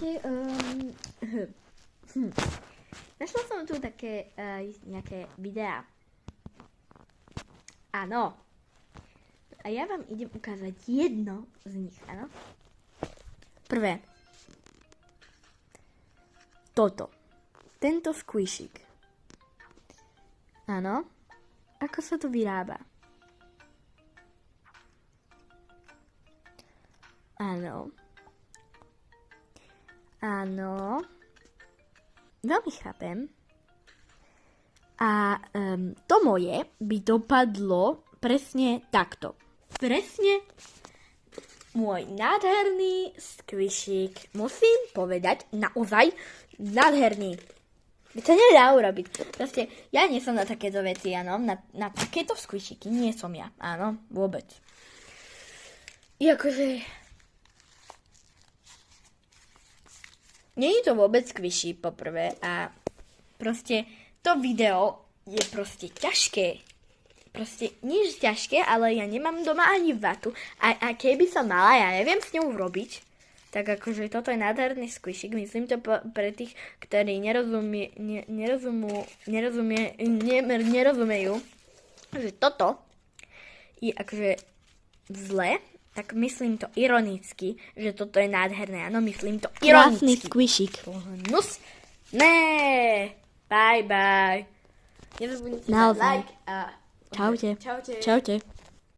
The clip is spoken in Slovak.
Proste, našla som tu také nejaké videá. Áno. A ja vám idem ukázať jedno z nich, áno. Prvé. Toto. Tento squishik. Áno. Ako sa to vyrába? Áno. Áno. Veľmi chápem. A to moje by dopadlo presne takto. Presne môj nádherný squishik. Musím povedať, naozaj nádherný. To nedá urobiť. Proste, ja nie som na takéto veci, áno. Na takéto squishiky nie som ja. Áno, vôbec. I akože... Nie je to vôbec squishy, poprvé. A proste, to video je proste ťažké. Proste nič ťažké, ale ja nemám doma ani vatu. A keby som mala, ja neviem s ňou robiť. Tak akože toto je nádherný squishik. Myslím to pre tých, ktorí nerozumejú, že toto je akože zle, tak myslím to ironicky, že toto je nádherné. Áno, myslím to ironicky. Krásny squishik. Nus. Né. Bye, bye. Nezabudnite na like a... Čaute. Čaute. Čaute.